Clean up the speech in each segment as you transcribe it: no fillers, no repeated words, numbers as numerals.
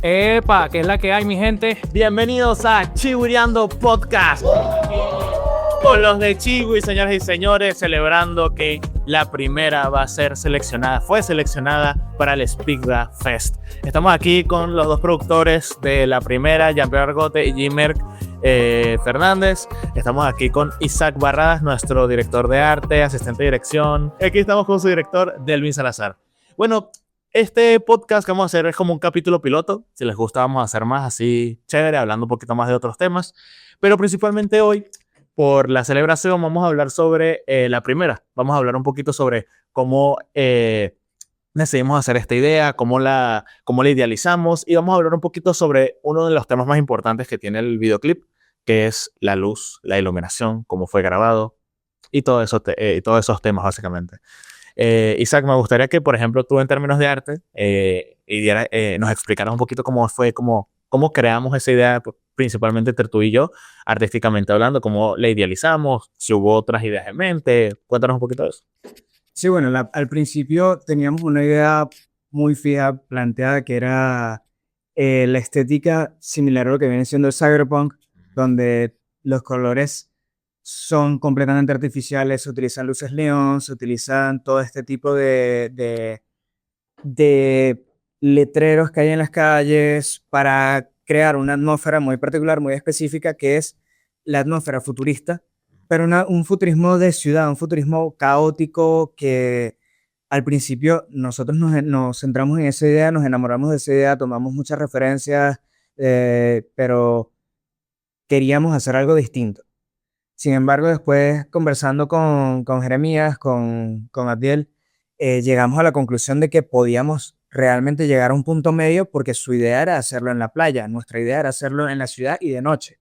Epa, ¿qué es la que hay, mi gente? Bienvenidos a Chihuireando Podcast. Con los de Chihui, señoras y señores, celebrando que la primera va a ser seleccionada, fue seleccionada para el Spigda Fest. Estamos aquí con los dos productores de la primera, Jean-Pierre Argote y Jimerc Fernández. Estamos aquí con Isaac Barradas, nuestro director de arte, asistente de dirección. Aquí estamos con su director, Delvin Salazar. Bueno, este podcast que vamos a hacer es como un capítulo piloto. Si les gusta, vamos a hacer más así chévere, hablando un poquito más de otros temas. Pero principalmente hoy, por la celebración, vamos a hablar sobre la primera. Vamos a hablar un poquito sobre cómo decidimos hacer esta idea, cómo la idealizamos, y vamos a hablar un poquito sobre uno de los temas más importantes que tiene el videoclip, que es la luz, la iluminación, cómo fue grabado y todo eso y todos esos temas básicamente. Isaac, me gustaría que, por ejemplo, tú en términos de arte nos explicaras un poquito cómo fue, cómo creamos esa idea, principalmente entre tú y yo, artísticamente hablando, cómo la idealizamos, si hubo otras ideas en mente. Cuéntanos un poquito de eso. Sí, bueno, al principio teníamos una idea muy fija planteada que era la estética similar a lo que viene siendo el cyberpunk, donde los colores son completamente artificiales, se utilizan luces neón, se utilizan todo este tipo de letreros que hay en las calles para crear una atmósfera muy particular, muy específica, que es la atmósfera futurista, pero un futurismo de ciudad, un futurismo caótico que al principio nosotros nos centramos en esa idea, nos enamoramos de esa idea, tomamos muchas referencias, pero queríamos hacer algo distinto. Sin embargo, después conversando con Jeremías, con Abdiel, llegamos a la conclusión de que podíamos realmente llegar a un punto medio porque su idea era hacerlo en la playa, nuestra idea era hacerlo en la ciudad y de noche.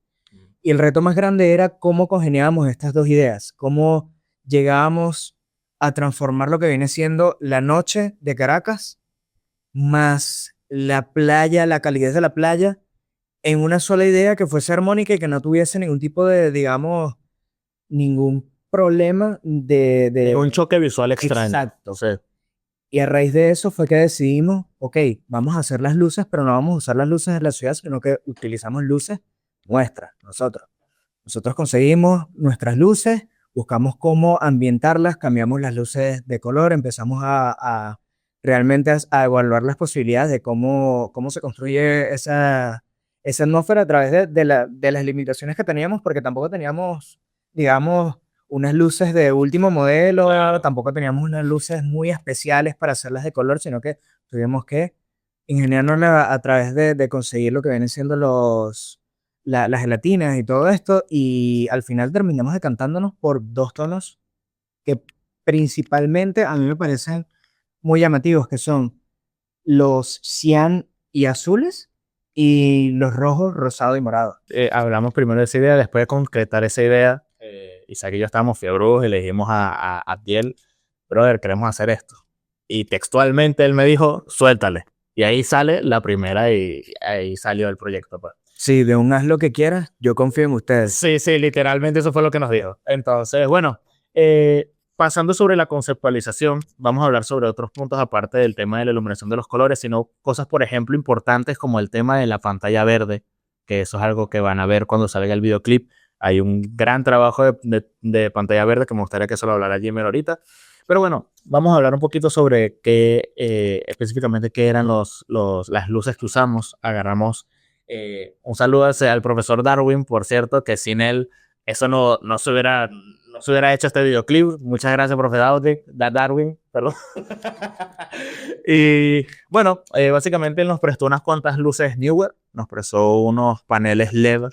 Y el reto más grande era cómo congeniábamos estas dos ideas, cómo llegábamos a transformar lo que viene siendo la noche de Caracas más la playa, la calidez de la playa, en una sola idea que fuese armónica y que no tuviese ningún tipo de, digamos, ningún problema Un choque visual extraño. Exacto. Sí. Y a raíz de eso fue que decidimos, ok, vamos a hacer las luces, pero no vamos a usar las luces de la ciudad, sino que utilizamos luces nuestras, nosotros. Nosotros conseguimos nuestras luces, buscamos cómo ambientarlas, cambiamos las luces de color, empezamos a realmente a evaluar las posibilidades de cómo se construye esa atmósfera a través de las limitaciones que teníamos, porque tampoco teníamos, digamos, unas luces de último modelo, tampoco teníamos unas luces muy especiales para hacerlas de color, sino que tuvimos que ingeniarnos a través de conseguir lo que vienen siendo las gelatinas y todo esto, y al final terminamos decantándonos por dos tonos que principalmente a mí me parecen muy llamativos, que son los cian y azules y los rojos, rosado y morado. Hablamos primero de esa idea, después de concretar esa idea, Isaac y yo estábamos fiebrudos y le dijimos a Abdiel, brother, queremos hacer esto. Y textualmente él me dijo, suéltale. Y ahí sale la primera y ahí salió el proyecto, pues. Sí, de un haz lo que quieras, yo confío en ustedes. Sí, sí, literalmente eso fue lo que nos dijo. Entonces, bueno, pasando sobre la conceptualización, vamos a hablar sobre otros puntos aparte del tema de la iluminación de los colores, sino cosas, por ejemplo, importantes como el tema de la pantalla verde, que eso es algo que van a ver cuando salga el videoclip. Hay un gran trabajo de pantalla verde que me gustaría que se lo hablara Jimmer ahorita. Pero bueno, vamos a hablar un poquito sobre qué, específicamente qué eran las luces que usamos. Agarramos un saludo al profesor Darwin, por cierto, que sin él eso no se hubiera hecho este videoclip. Muchas gracias, profe Darwin, perdón. Y bueno, básicamente él nos prestó unas cuantas luces Newer, nos prestó unos paneles LED,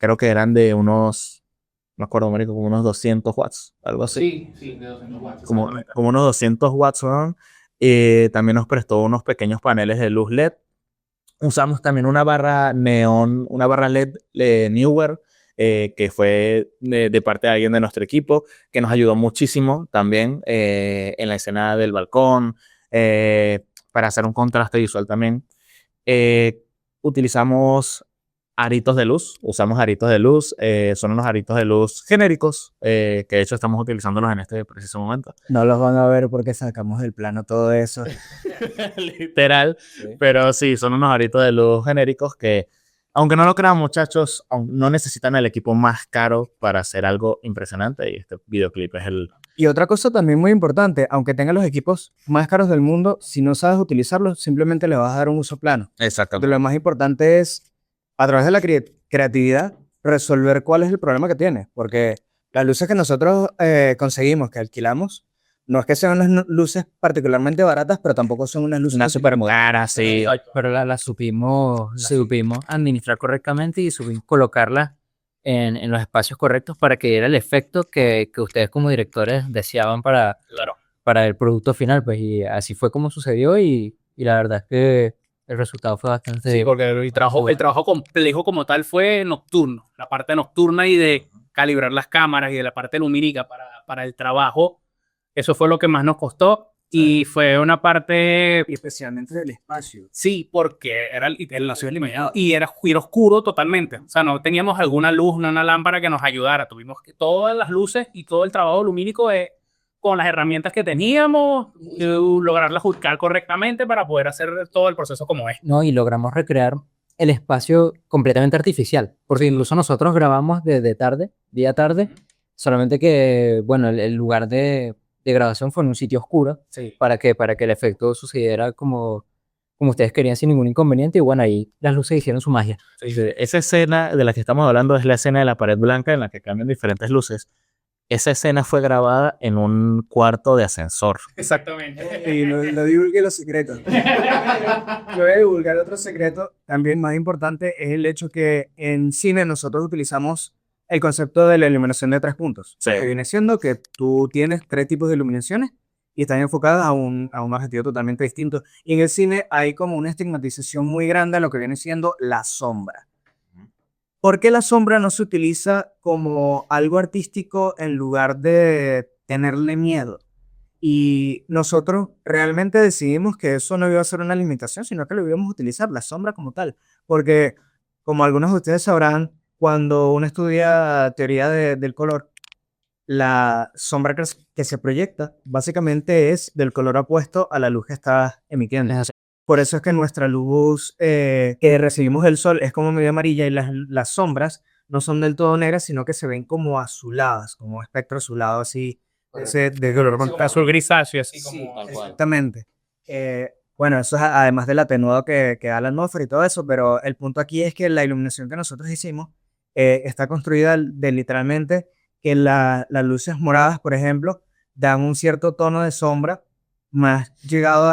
creo que eran de unos, no me acuerdo, marico, como unos 200 watts, algo así. Sí, de 200 watts. Como unos 200 watts, ¿no? También nos prestó unos pequeños paneles de luz LED. Usamos también una barra neón, una barra LED Newer, que fue de parte de alguien de nuestro equipo, que nos ayudó muchísimo también en la escena del balcón, para hacer un contraste visual también. Utilizamos aritos de luz. Usamos aritos de luz. Son unos aritos de luz genéricos, que de hecho estamos utilizándolos en este preciso momento. No los van a ver porque sacamos del plano todo eso. Literal. Sí. Pero sí, son unos aritos de luz genéricos que, aunque no lo crean, muchachos, no necesitan el equipo más caro para hacer algo impresionante. Y este videoclip es el... Y otra cosa también muy importante, aunque tengas los equipos más caros del mundo, si no sabes utilizarlos, simplemente le vas a dar un uso plano. Exactamente. Lo más importante es, a través de la creatividad, resolver cuál es el problema que tienes. Porque las luces que nosotros conseguimos, que alquilamos, no es que sean unas luces particularmente baratas, pero tampoco son unas luces Una super caras, sí. Pero la supimos administrar correctamente y supimos colocarla en los espacios correctos para que diera el efecto que ustedes como directores deseaban para el producto final, pues, y así fue como sucedió y la verdad es que el resultado fue bastante... Sí, porque el trabajo complejo como tal fue nocturno, la parte nocturna y de calibrar las cámaras y de la parte lumínica para el trabajo, eso fue lo que más nos costó y fue una parte... Y especialmente del espacio. Sí, porque era la ciudad iluminada y era oscuro totalmente. O sea, no teníamos alguna luz, una lámpara que nos ayudara. Tuvimos que todas las luces y todo el trabajo lumínico con las herramientas que teníamos, lograrlas juzgar correctamente para poder hacer todo el proceso como es. No, y logramos recrear el espacio completamente artificial, porque incluso nosotros grabamos de tarde, día tarde, solamente que, bueno, el lugar de grabación fue en un sitio oscuro, Sí. para que el efecto sucediera como ustedes querían sin ningún inconveniente, y bueno, ahí las luces hicieron su magia. Sí, esa escena de la que estamos hablando es la escena de la pared blanca en la que cambian diferentes luces. Esa escena fue grabada en un cuarto de ascensor. Exactamente. Y no divulgué los secretos. Yo voy a divulgar otro secreto también más importante, es el hecho que en cine nosotros utilizamos el concepto de la iluminación de 3 puntos. Sí. Que viene siendo que tú tienes 3 tipos de iluminaciones y están enfocadas a un objetivo totalmente distinto. Y en el cine hay como una estigmatización muy grande a lo que viene siendo la sombra. ¿Por qué la sombra no se utiliza como algo artístico en lugar de tenerle miedo? Y nosotros realmente decidimos que eso no iba a ser una limitación, sino que lo íbamos a utilizar, la sombra como tal. Porque, como algunos de ustedes sabrán, cuando uno estudia teoría del color, la sombra que se proyecta básicamente es del color opuesto a la luz que está emitiendo. Por eso es que nuestra luz que recibimos del sol es como medio amarilla y las sombras no son del todo negras, sino que se ven como azuladas, como un espectro azulado así, de color Azul grisáceo, así Sí, como... exactamente. Bueno, eso es además del atenuado que da la atmósfera y todo eso, pero el punto aquí es que la iluminación que nosotros hicimos está construida de literalmente que las luces moradas, por ejemplo, dan un cierto tono de sombra más llegado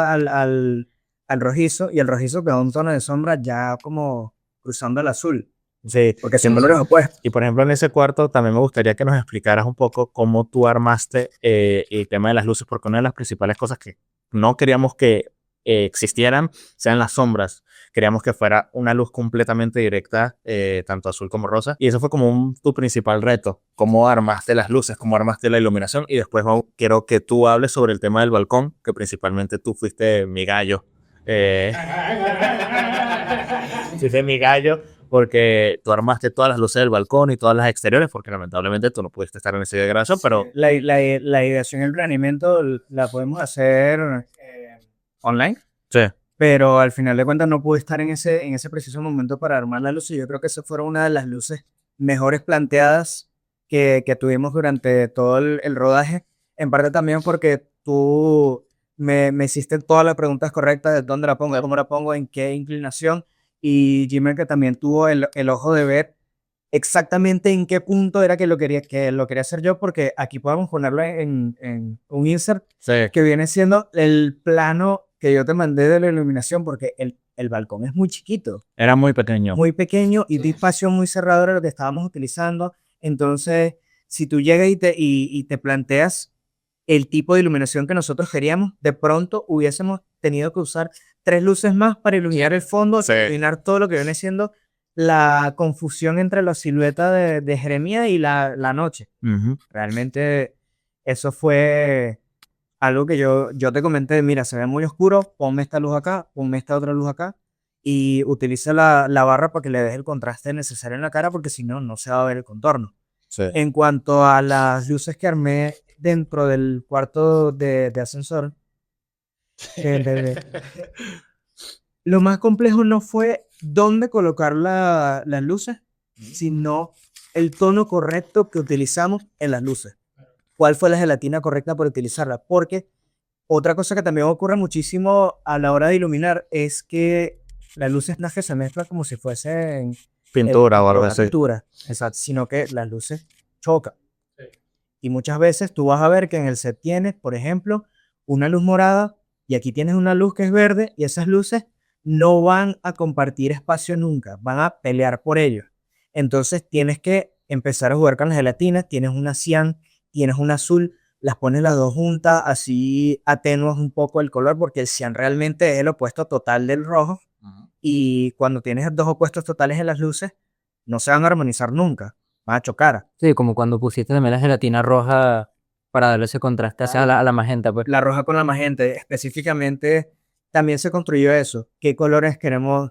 al rojizo, y el rojizo que da un tono de sombra ya como cruzando al azul, Sí. porque siempre los opuestos. Y por ejemplo, en ese cuarto también me gustaría que nos explicaras un poco cómo tú armaste el tema de las luces, porque una de las principales cosas que no queríamos que existieran sean las sombras. Queríamos que fuera una luz completamente directa, tanto azul como rosa. Y eso fue como tu principal reto. Cómo armaste las luces, cómo armaste la iluminación. Y después quiero que tú hables sobre el tema del balcón, que principalmente tú fuiste mi gallo. Fuiste mi gallo porque tú armaste todas las luces del balcón y todas las exteriores, porque lamentablemente tú no pudiste estar en ese día de grabación, pero... La ideación y el planeamiento la podemos hacer online, Sí. pero al final de cuentas no pude estar en ese preciso momento para armar la luz, y yo creo que esa fue una de las luces mejores planteadas que tuvimos durante todo el rodaje, en parte también porque tú me hiciste todas las preguntas correctas de dónde la pongo, cómo la pongo, en qué inclinación, y Jimmy que también tuvo el ojo de ver exactamente en qué punto era que lo quería hacer yo, porque aquí podemos ponerlo en un insert Sí. que viene siendo el plano que yo te mandé de la iluminación, porque el balcón es muy chiquito, Era muy pequeño. muy pequeño, y de espacio muy cerrado era lo que estábamos utilizando. Entonces, si tú llegas y te planteas el tipo de iluminación que nosotros queríamos, de pronto hubiésemos tenido que usar 3 luces más para iluminar el fondo, Sí. iluminar todo lo que viene siendo la confusión entre la silueta de Jeremías y la noche. Ujú. Realmente eso fue algo que yo te comenté, mira, se ve muy oscuro, ponme esta luz acá, ponme esta otra luz acá, y utiliza la barra para que le des el contraste necesario en la cara, porque si no, no se va a ver el contorno. Sí. En cuanto a las luces que armé dentro del cuarto de ascensor, de- de- de- lo más complejo no fue dónde colocar las luces, sino el tono correcto que utilizamos en las luces. ¿Cuál fue la gelatina correcta para utilizarla? Porque otra cosa que también ocurre muchísimo a la hora de iluminar es que las luces no es que se mezclan como si fuesen Pintura o algo una así. pintura, exacto, sino que las luces chocan. Y muchas veces tú vas a ver que en el set tienes, por ejemplo, una luz morada y aquí tienes una luz que es verde y esas luces no van a compartir espacio nunca, van a pelear por ello. Entonces tienes que empezar a jugar con las gelatinas, tienes una cian, tienes un azul, las pones las dos juntas, así atenuas un poco el color porque el cian realmente es el opuesto total del rojo y cuando tienes dos opuestos totales en las luces, no se van a armonizar nunca, van a chocar. Sí, como cuando pusiste también la gelatina roja para darle ese contraste hacia a la magenta, pues. La roja con la magenta, específicamente, también se construyó eso. ¿Qué colores queremos?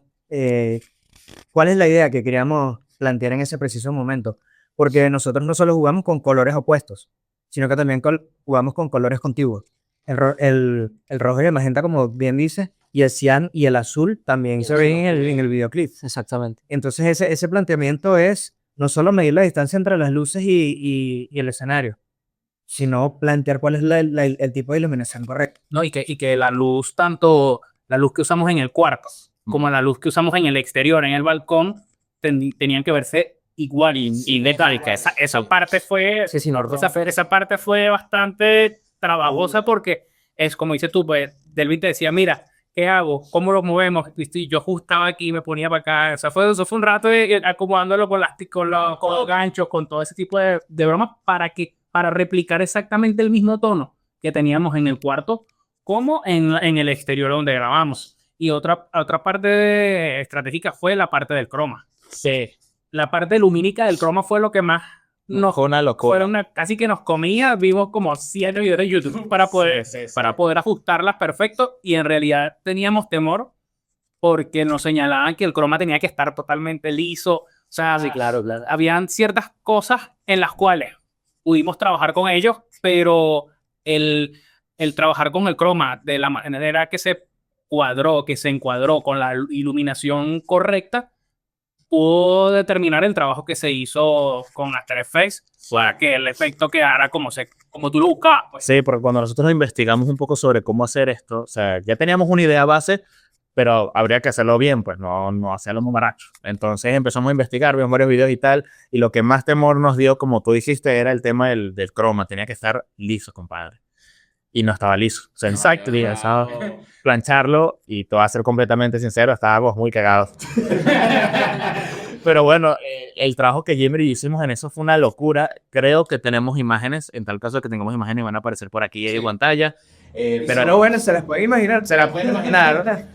¿Cuál es la idea que queríamos plantear en ese preciso momento? Porque nosotros no solo jugamos con colores opuestos, sino que también jugamos con colores contiguos. El rojo y el magenta, como bien dice, y el cian y el azul también se ven en el videoclip. Exactamente. Entonces ese planteamiento es no solo medir la distancia entre las luces y el escenario, sino plantear cuál es el tipo de iluminación correcta. ¿No? Y que la luz, tanto la luz que usamos en el cuarto como la luz que usamos en el exterior, en el balcón, tenían que verse igual y idéntica. Esa parte fue, Sí, sí, no, esa parte fue bastante trabajosa porque es como dices tú, pues Delvin te decía, mira, ¿qué hago? ¿Cómo lo movemos? Y yo ajustaba aquí, me ponía para acá. O sea, eso fue un rato acomodándolo con los ganchos, con todo ese tipo de bromas para replicar exactamente el mismo tono que teníamos en el cuarto como en el exterior donde grabamos. Y otra parte estratégica fue la parte del croma. Sí. La parte lumínica del croma fue lo que más Fue una locura. casi que nos comía. Vimos como 7 videos de YouTube para poder ajustarlas perfecto. Y en realidad teníamos temor porque nos señalaban que el croma tenía que estar totalmente liso. O sea, Sí, claro. habían ciertas cosas en las cuales pudimos trabajar con ellos, pero el trabajar con el croma de la manera que se encuadró con la iluminación correcta, pudo determinar el trabajo que se hizo con After Effects, para que el efecto quedara como tú lo buscabas. Pues. Sí, porque cuando nosotros investigamos un poco sobre cómo hacer esto, o sea, ya teníamos una idea base, pero habría que hacerlo bien, pues no hacerlo maracho. Entonces empezamos a investigar, vimos varios videos y tal, y lo que más temor nos dio, como tú dijiste, era el tema del croma. Tenía que estar liso, compadre. Y no estaba liso. O sea, exacto, estaba plancharlo, y te voy a ser completamente sincero, estábamos muy cagados. Pero bueno, el trabajo que Jimmy y yo hicimos en eso fue una locura. Creo que tenemos imágenes, en tal caso que tengamos imágenes van a aparecer por aquí en pantalla. Pero no, bueno, se las puede imaginar. Se la pueden imaginar, ¿verdad?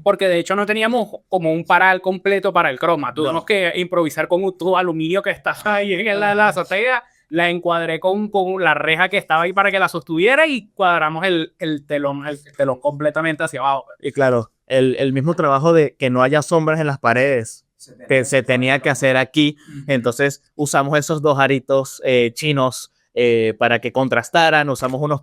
Porque de hecho no teníamos como un paral completo para el croma. Tuvimos que improvisar con un tubo aluminio que estaba ahí en la azotea. La encuadré con la reja que estaba ahí para que la sostuviera y cuadramos el telón completamente hacia abajo. Y claro, el mismo trabajo de que no haya sombras en las paredes que se tenía que hacer aquí. Entonces usamos esos dos aritos chinos para que contrastaran. Usamos unos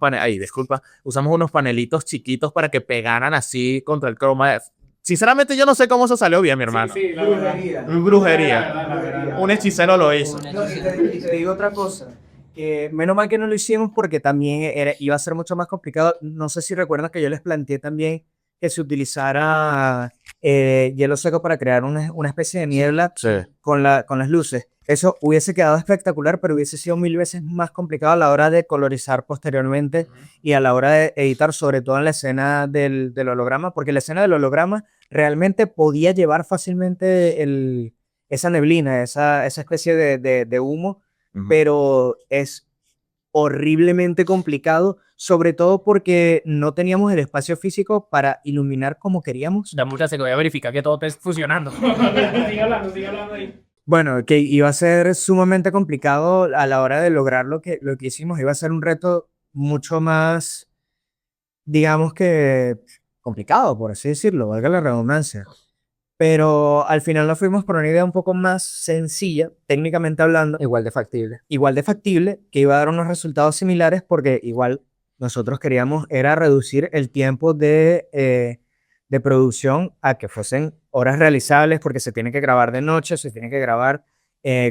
usamos unos panelitos chiquitos para que pegaran así contra el croma. Sinceramente yo no sé cómo eso salió bien, mi hermano. Sí, la Brujería. Un hechicero lo hizo. No, y te digo otra cosa, que menos mal que no lo hicimos porque también iba a ser mucho más complicado. No sé si recuerdas que yo les planteé también que se utilizara hielo seco para crear una especie de niebla Sí. con las luces. Eso hubiese quedado espectacular, pero hubiese sido 1000 veces más complicado a la hora de colorizar posteriormente y a la hora de editar, sobre todo en la escena del holograma, porque la escena del holograma realmente podía llevar fácilmente esa neblina, esa especie de humo, pero es horriblemente complicado, sobre todo porque no teníamos el espacio físico para iluminar como queríamos. Da mucha se voy a verificar que todo esté funcionando. Sigue hablando ahí. Bueno, que iba a ser sumamente complicado a la hora de lograr lo que hicimos. Iba a ser un reto mucho más, digamos que complicado, por así decirlo, valga la redundancia. Pero al final nos fuimos por una idea un poco más sencilla, técnicamente hablando, Igual de factible. igual de factible, que iba a dar unos resultados similares porque igual nosotros queríamos era reducir el tiempo de producción a que fuesen horas realizables porque se tiene que grabar de noche, se tiene que grabar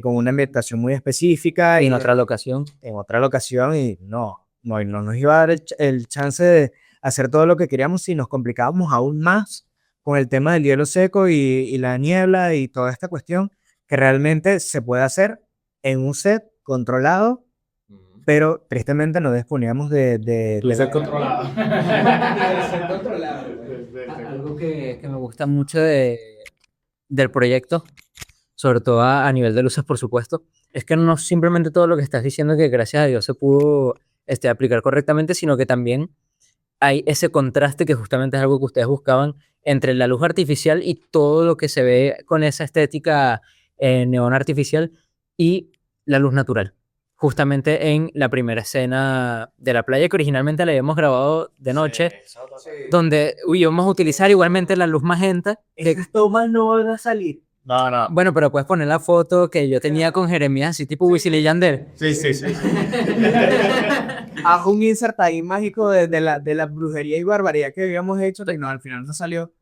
con una ambientación muy específica Y en otra locación. en otra locación y no nos iba a dar el chance de hacer todo lo que queríamos si nos complicábamos aún más con el tema del hielo seco y la niebla y toda esta cuestión que realmente se puede hacer en un set controlado, pero tristemente no disponíamos de Ser controlado. Algo que me gusta mucho del proyecto, sobre todo a nivel de luces, por supuesto, es que no simplemente todo lo que estás diciendo que gracias a Dios se pudo aplicar correctamente, sino que también hay ese contraste que justamente es algo que ustedes buscaban entre la luz artificial y todo lo que se ve con esa estética neón artificial y la luz natural. Justamente en la primera escena de la playa que originalmente la habíamos grabado de noche, donde íbamos a utilizar igualmente la luz magenta. Esas tomas no van a salir. No. Bueno, pero puedes poner la foto que yo tenía con Jeremías, así tipo Wisin y Yandel. Sí. Haz un insert ahí mágico de la brujería y barbaridad que habíamos hecho, que no, al final no salió,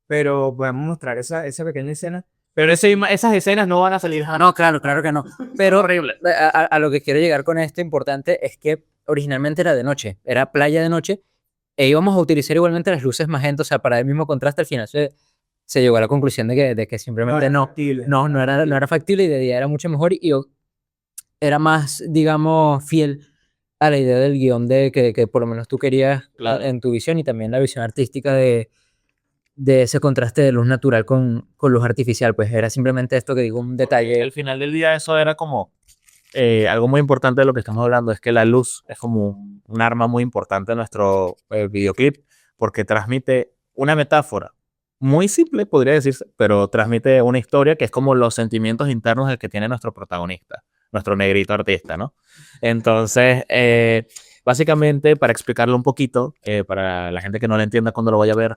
pero podemos mostrar esa pequeña escena. Pero esas escenas no van a salir jamás. No, claro que no. Pero Horrible. a lo que quiero llegar con esto importante es que originalmente era de noche, era playa de noche, e íbamos a utilizar igualmente las luces magenta, o sea, para el mismo contraste. Al final se llegó a la conclusión de que simplemente no era factible y de día era mucho mejor y era más, digamos, fiel a la idea del guión que por lo menos tú querías en tu visión y también la visión artística de ese contraste de luz natural con luz artificial. Pues era simplemente esto que digo, un detalle. Al final del día eso era como algo muy importante de lo que estamos hablando, es que la luz es como un arma muy importante en nuestro videoclip porque transmite una metáfora muy simple, podría decirse, pero transmite una historia que es como los sentimientos internos del que tiene nuestro protagonista, nuestro negrito artista, ¿no? Entonces, básicamente, para explicarlo un poquito, para la gente que no lo entienda cuando lo vaya a ver,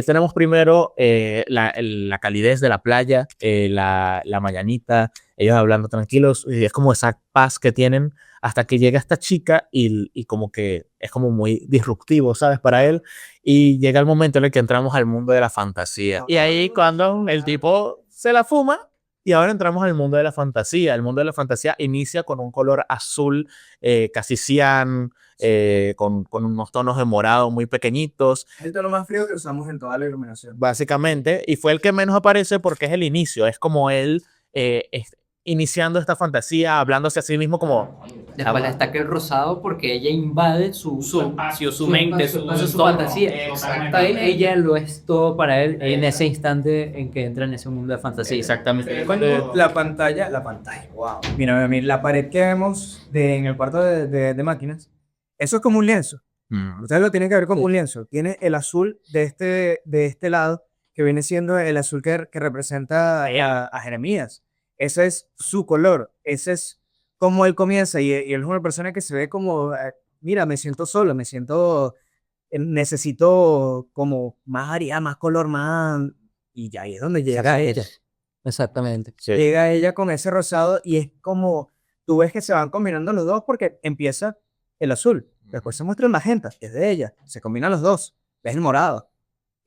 tenemos primero la calidez de la playa, la mañanita, ellos hablando tranquilos, y es como esa paz que tienen hasta que llega esta chica y como que es como muy disruptivo, ¿sabes? Para él, y llega el momento en el que entramos al mundo de la fantasía. Y ahí cuando el tipo se la fuma, y ahora entramos al mundo de la fantasía. El mundo de la fantasía inicia con un color azul, casi cian, con unos tonos de morado muy pequeñitos. Es el tono más frío que usamos en toda la iluminación. Básicamente, y fue el que menos aparece porque es el inicio, es como él iniciando esta fantasía, hablándose a sí mismo como... Después destaca el rosado porque ella invade su espacio, su mente, su fantasía. Exactamente. Ella lo es todo para él en ese instante en que entra en ese mundo de fantasía. Exactamente. La pantalla, wow. Mira, la pared que vemos en el cuarto de máquinas, eso es como un lienzo. Ustedes lo tienen que ver como un lienzo. Tiene el azul de este lado, que viene siendo el azul que representa a Jeremías. Ese es su color. Ese es como él comienza. Y él es una persona que se ve como, mira, me siento solo, necesito como más variedad, más color, más... Y ya ahí es donde llega ella. Exactamente. Sí. Llega ella con ese rosado y es como, tú ves que se van combinando los dos porque empieza el azul, después se muestra el magenta, que es de ella, se combinan los dos, ves el morado.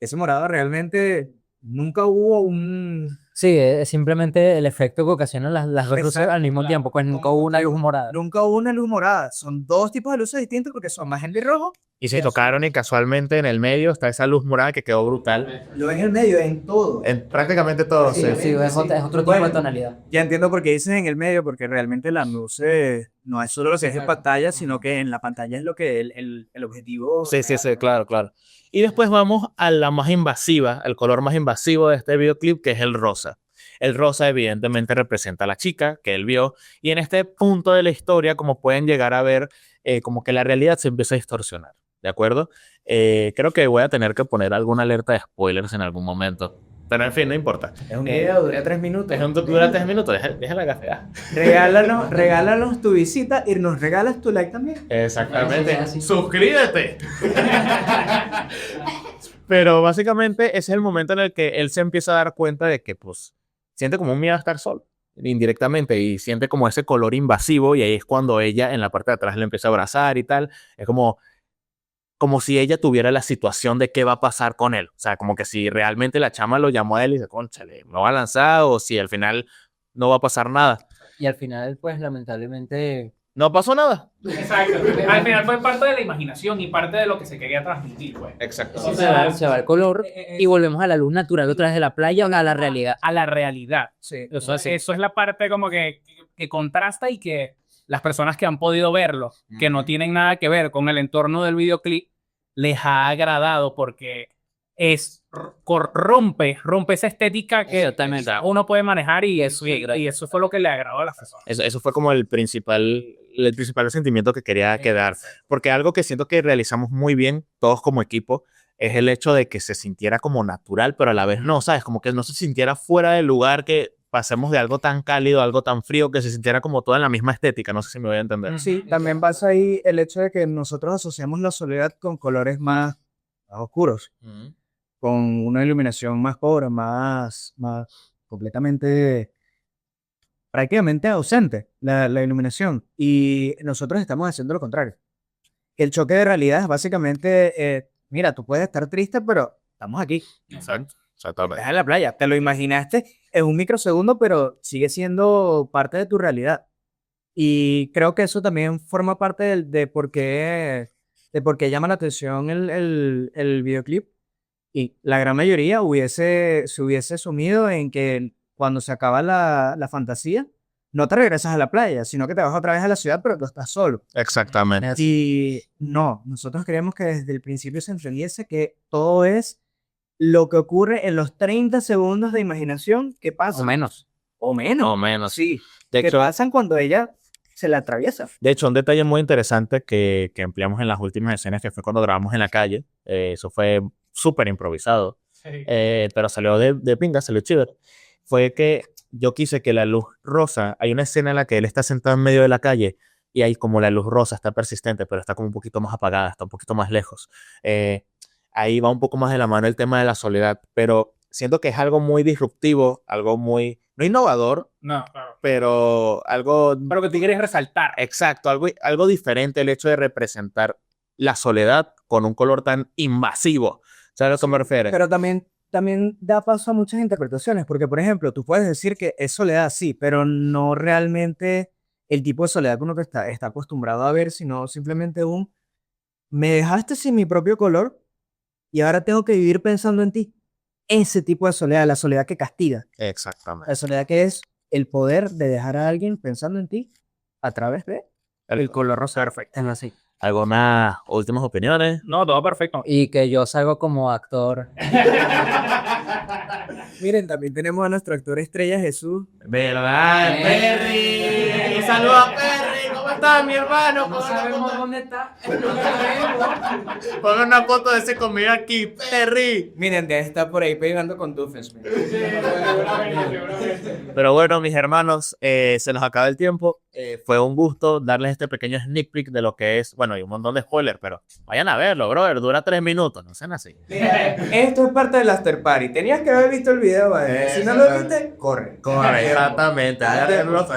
Ese morado realmente nunca hubo un... Sí, es simplemente el efecto que ocasionan las dos luces al mismo tiempo, pues nunca hubo una luz morada. Nunca hubo una luz morada, son dos tipos de luces distintos porque son magenta y rojo. Y se tocaron y casualmente en el medio está esa luz morada que quedó brutal. Lo ves en el medio, en todo. En prácticamente todo. Sí, es otro tipo de tonalidad. Ya entiendo por qué dices en el medio, porque realmente la luz no es solo lo que es en pantalla, sino que en la pantalla es lo que el objetivo. Sí, claro. Y después vamos a la más invasiva, el color más invasivo de este videoclip, que es el rosa. El rosa evidentemente representa a la chica que él vio, y en este punto de la historia, como pueden llegar a ver, como que la realidad se empieza a distorsionar, ¿de acuerdo? Creo que voy a tener que poner alguna alerta de spoilers en algún momento, pero en fin, no importa. Es un video, dura 3 minutos. Dura 3 minutos, déjala gafear. Regálanos tu visita y nos regalas tu like también. Exactamente. Sí. ¡Suscríbete! Pero básicamente ese es el momento en el que él se empieza a dar cuenta de que pues siente como un miedo a estar solo, indirectamente, y siente como ese color invasivo y ahí es cuando ella en la parte de atrás le empieza a abrazar y tal. Es como si ella tuviera la situación de qué va a pasar con él. O sea, como que si realmente la chama lo llamó a él y dice, cónchale, me va a lanzar o si al final no va a pasar nada. Y al final, pues lamentablemente, No pasó nada. Exacto. Al final fue parte de la imaginación y parte de lo que se quería transmitir, pues. Exacto. Sí, se va el color y volvemos a la luz natural otra vez de la playa, a la realidad. A la realidad. Sí. Eso es así. Eso es la parte como que contrasta y que las personas que han podido verlo, que no tienen nada que ver con el entorno del videoclip, les ha agradado porque rompe esa estética que Totalmente. uno puede manejar y eso fue lo que le agradó a las personas. Eso fue como el principal sentimiento que quería quedar. Porque algo que siento que realizamos muy bien todos como equipo es el hecho de que se sintiera como natural, pero a la vez no, ¿sabes? Como que no se sintiera fuera del lugar, que pasemos de algo tan cálido a algo tan frío, que se sintiera como todo en la misma estética. No sé si me voy a entender. Sí, también pasa ahí el hecho de que nosotros asociamos la soledad con colores más oscuros, con una iluminación más pobre, más completamente, prácticamente ausente la iluminación. Y nosotros estamos haciendo lo contrario. El choque de realidad es básicamente, mira, tú puedes estar triste, pero estamos aquí. Exacto. Exactamente. Estás en la playa. Te lo imaginaste en un microsegundo, pero sigue siendo parte de tu realidad. Y creo que eso también forma parte de por qué llama la atención el videoclip. Y la gran mayoría se hubiese sumido en que cuando se acaba la fantasía, no te regresas a la playa, sino que te vas otra vez a la ciudad, pero tú estás solo. Exactamente. Y no, nosotros queríamos que desde el principio se entendiese que todo es lo que ocurre en los 30 segundos de imaginación que pasa. O menos. O menos. O menos. Sí. De Que hecho, pasan cuando ella se la atraviesa. De hecho, un detalle muy interesante que empleamos en las últimas escenas, que fue cuando grabamos en la calle, eso fue súper improvisado, pero salió de pinga, salió chévere, fue que yo quise que la luz rosa, hay una escena en la que él está sentado en medio de la calle y ahí como la luz rosa está persistente, pero está como un poquito más apagada, está un poquito más lejos. Ahí va un poco más de la mano el tema de la soledad, pero siento que es algo muy disruptivo, algo muy, no innovador, No, claro. pero algo... Pero que tú quieres resaltar. Exacto, algo diferente el hecho de representar la soledad con un color tan invasivo. ¿Sabes a lo que me refiero? Pero también da paso a muchas interpretaciones, porque por ejemplo, tú puedes decir que es soledad, sí, pero no realmente el tipo de soledad que uno está acostumbrado a ver, sino simplemente me dejaste sin mi propio color y ahora tengo que vivir pensando en ti. Ese tipo de soledad, la soledad que castiga, Exactamente. la soledad que es el poder de dejar a alguien pensando en ti a través de el color rosa. Perfecto. Es así. ¿Algunas últimas opiniones? No, todo perfecto. Y que yo salgo como actor. Miren, también tenemos a nuestro actor estrella Jesús. ¿Verdad, Perry? ¡Saludos a Perry! ¿Cómo estás, mi hermano? dónde está. No sabemos. Ponme una foto de ese conmigo aquí, Perry. Miren, ya está por ahí pegando con Doofenshmirtz. Pero bueno, mis hermanos, se nos acaba el tiempo. Fue un gusto darles este pequeño sneak peek de lo que es, bueno, y un montón de spoilers, pero vayan a verlo, brother, dura 3 minutos, no sean así. Esto es parte del after party. Tenías que haber visto el video, ¿vale? Si no lo viste, corre. Exactamente.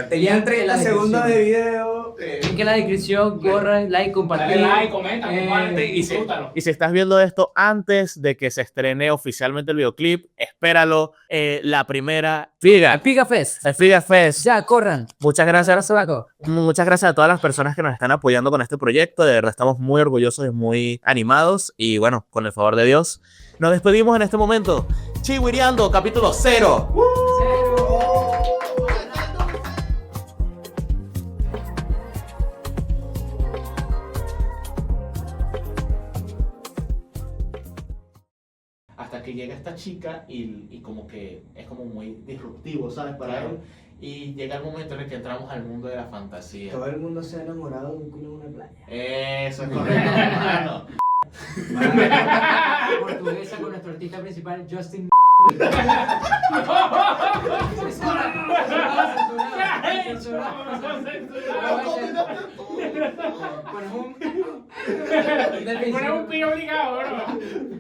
Tenían 30 segundos de video. Link en la descripción, corre, like, compartir. Dale like, comenta, comparte y disfrútalo. Y si estás viendo esto antes de que se estrene oficialmente el videoclip, espéralo. La primera Piga Fest. el Figa Fest. Ya, corran. Muchas gracias. Sabaco. Muchas gracias a todas las personas que nos están apoyando con este proyecto. De verdad estamos muy orgullosos y muy animados. Y bueno, con el favor de Dios, nos despedimos en este momento. Chihuiriando, capítulo 0. Hasta que llega esta chica y como que es como muy disruptivo, ¿sabes? Para él. Y llega el momento en el que entramos al mundo de la fantasía. Todo el mundo se ha enamorado de un culo en una playa. Eso es correcto, hermano. Portuguesa con nuestro artista principal, Justin. Pones un pillo obligado, bro.